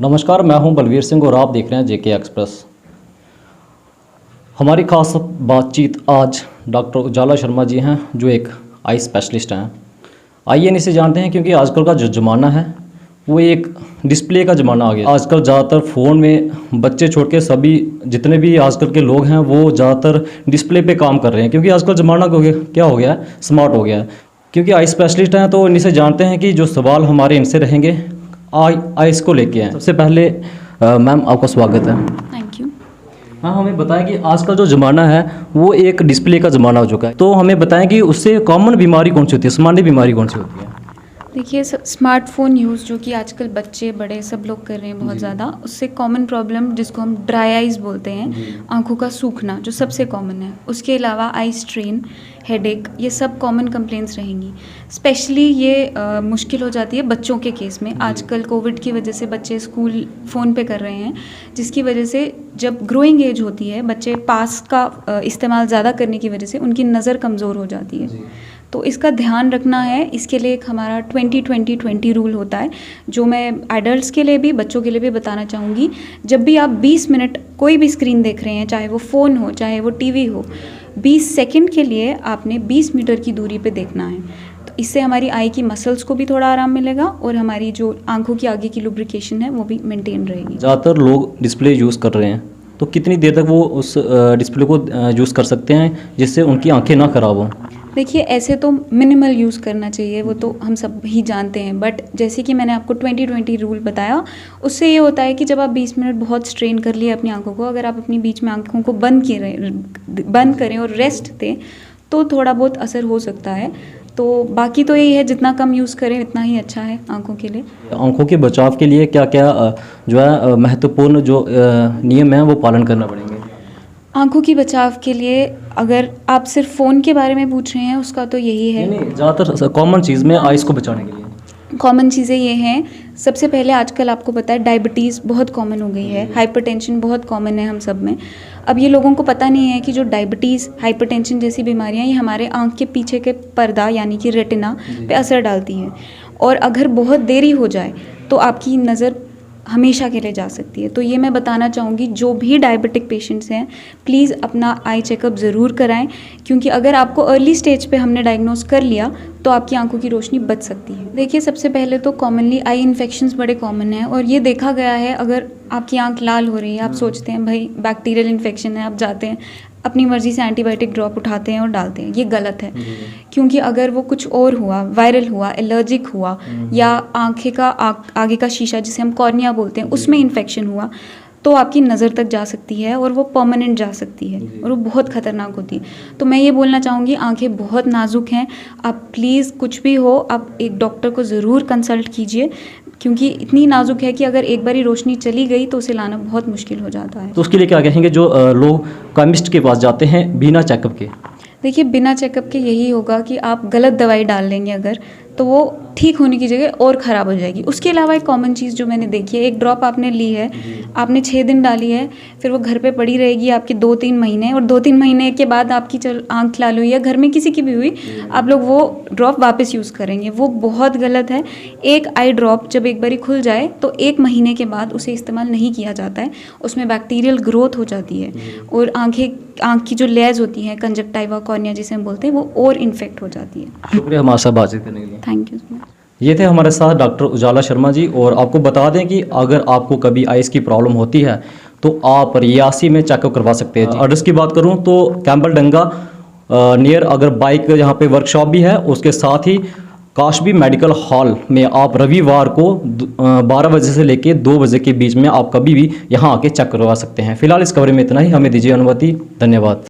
नमस्कार, मैं हूं बलवीर सिंह और आप देख रहे हैं जेके एक्सप्रेस। हमारी खास बातचीत आज डॉक्टर उजाला शर्मा जी हैं, जो एक आई स्पेशलिस्ट हैं। आइए इनसे जानते हैं, क्योंकि आजकल का जो ज़माना है वो एक डिस्प्ले का ज़माना आ गया। आजकल ज़्यादातर फ़ोन में बच्चे छोड़ के सभी जितने भी आजकल के लोग हैं वो ज़्यादातर डिस्प्ले पे काम कर रहे हैं, क्योंकि आजकल ज़माना क्या हो गया है, स्मार्ट हो गया है। क्योंकि आई स्पेशलिस्ट हैं तो इनसे जानते हैं कि जो सवाल हमारे इनसे रहेंगे आइस को लेके हैं। सबसे पहले मैम आपका स्वागत है। Thank you. हाँ, हमें बताएं कि आजकल जो ज़माना है वो एक डिस्प्ले का ज़माना हो चुका है, तो हमें बताएं कि उससे कॉमन बीमारी कौन सी होती है, सामान्य बीमारी कौन सी होती है? देखिए, स्मार्टफोन यूज़ जो कि आजकल बच्चे बड़े सब लोग कर रहे हैं बहुत ज़्यादा, उससे कॉमन प्रॉब्लम जिसको हम ड्राई आइज़ बोलते हैं, आंखों का सूखना जो सबसे कॉमन है। उसके अलावा आई स्ट्रेन, हेडेक, ये सब कॉमन कंप्लेंट्स रहेंगी। स्पेशली ये मुश्किल हो जाती है बच्चों के केस में। आजकल कोविड की वजह से बच्चे स्कूल फ़ोन पे कर रहे हैं, जिसकी वजह से जब ग्रोइंग एज होती है बच्चे पास का इस्तेमाल ज़्यादा करने की वजह से उनकी नज़र कमज़ोर हो जाती है। तो इसका ध्यान रखना है। इसके लिए एक हमारा 20-20-20 रूल होता है, जो मैं एडल्ट्स के लिए भी बच्चों के लिए भी बताना चाहूँगी। जब भी आप 20 मिनट कोई भी स्क्रीन देख रहे हैं, चाहे वो फ़ोन हो चाहे वो टीवी हो, 20 सेकंड के लिए आपने 20 मीटर की दूरी पे देखना है। तो इससे हमारी आई की मसल्स को भी थोड़ा आराम मिलेगा और हमारी जो आंखों की आगे की लुब्रिकेशन है वो भी मेंटेन रहेगी। ज़्यादातर लोग डिस्प्ले यूज़ कर रहे हैं, तो कितनी देर तक वो उस डिस्प्ले को यूज़ कर सकते हैं जिससे उनकी आंखें ना ख़राब हों? देखिए, ऐसे तो मिनिमल यूज़ करना चाहिए, वो तो हम सब ही जानते हैं। बट जैसे कि मैंने आपको 20-20 रूल बताया, उससे ये होता है कि जब आप 20 मिनट बहुत स्ट्रेन कर लिए अपनी आंखों को, अगर आप अपनी बीच में आंखों को बंद करें और रेस्ट दें तो थोड़ा बहुत असर हो सकता है। तो बाकी तो यही है, जितना कम यूज़ करें उतना ही अच्छा है आंखों के लिए। आंखों के बचाव के लिए क्या क्या जो है महत्वपूर्ण जो नियम हैं वो पालन करना पड़ेंगे? आंखों की बचाव के लिए अगर आप सिर्फ फ़ोन के बारे में पूछ रहे हैं, उसका तो यही है। नहीं, ज़्यादातर कॉमन चीज़ में आइस को बचाने के लिए कॉमन चीज़ें ये हैं। सबसे पहले आजकल आपको पता है डायबिटीज़ बहुत कॉमन हो गई है, हाइपरटेंशन बहुत कॉमन है हम सब में। अब ये लोगों को पता नहीं है कि जो डायबिटीज़, हाइपरटेंशन जैसी बीमारियां ये हमारे आँख के पीछे के पर्दा यानी कि रेटिना पे असर डालती हैं, और अगर बहुत देरी हो जाए तो आपकी नज़र हमेशा के लिए जा सकती है। तो ये मैं बताना चाहूँगी, जो भी डायबिटिक पेशेंट्स हैं प्लीज़ अपना आई चेकअप ज़रूर कराएं, क्योंकि अगर आपको अर्ली स्टेज पे हमने डायग्नोस कर लिया तो आपकी आंखों की रोशनी बच सकती है। देखिए, सबसे पहले तो कॉमनली आई इन्फेक्शंस बड़े कॉमन हैं, और ये देखा गया है अगर आपकी आंख लाल हो रही है, आप सोचते हैं भाई बैक्टीरियल इन्फेक्शन है, आप जाते हैं अपनी मर्ज़ी से एंटीबायोटिक ड्रॉप उठाते हैं और डालते हैं। ये गलत है, क्योंकि अगर वो कुछ और हुआ, वायरल हुआ, एलर्जिक हुआ, या आंखें का आगे का शीशा जिसे हम कॉर्निया बोलते हैं उसमें इन्फेक्शन हुआ, तो आपकी नज़र तक जा सकती है और वो परमानेंट जा सकती है और वो बहुत ख़तरनाक होती है। तो मैं ये बोलना चाहूँगी, आंखें बहुत नाजुक हैं, आप प्लीज़ कुछ भी हो आप एक डॉक्टर को ज़रूर कंसल्ट कीजिए, क्योंकि इतनी नाजुक है कि अगर एक बारी रोशनी चली गई तो उसे लाना बहुत मुश्किल हो जाता है। तो उसके लिए क्या कहेंगे जो लोग केमिस्ट के पास जाते हैं बिना चेकअप के? देखिए, बिना चेकअप के यही होगा कि आप गलत दवाई डाल लेंगे अगर, तो वो ठीक होने की जगह और ख़राब हो जाएगी। उसके अलावा एक कॉमन चीज़ जो मैंने देखी है, एक ड्रॉप आपने ली है, आपने 6 दिन डाली है, फिर वो घर पे पड़ी रहेगी आपके 2-3 महीने, और 2-3 महीने के बाद आपकी आँख लाल हुई या घर में किसी की भी हुई, आप लोग वो ड्रॉप वापस यूज़ करेंगे, वो बहुत गलत है। एक आई ड्रॉप जब एक बारी खुल जाए तो 1 महीने के बाद उसे इस्तेमाल नहीं किया जाता है, उसमें बैक्टीरियल ग्रोथ हो जाती है और आँख की जो लेयर्स होती हैं, कंजक्टाइवा, कॉर्निया जिसे हम बोलते हैं, वो और इन्फेक्ट हो जाती है। शुक्रिया हमारे साथ बातचीत करने के लिए। Thank you so much. ये थे हमारे साथ डॉक्टर उजाला शर्मा जी, और आपको बता दें कि अगर आपको कभी आइस की प्रॉब्लम होती है तो आप रियासी में चेकअप करवा सकते हैं। एड्रेस की बात करूं तो कैंपबेल डंगा नियर अगर बाइक यहाँ पे वर्कशॉप भी है, उसके साथ ही काशबी मेडिकल हॉल में आप रविवार को 12 बजे से लेके 2 बजे के बीच में आप कभी भी यहाँ आके चेक करवा सकते हैं। फिलहाल इस कवरेज में इतना ही, हमें दीजिए अनुमति। धन्यवाद।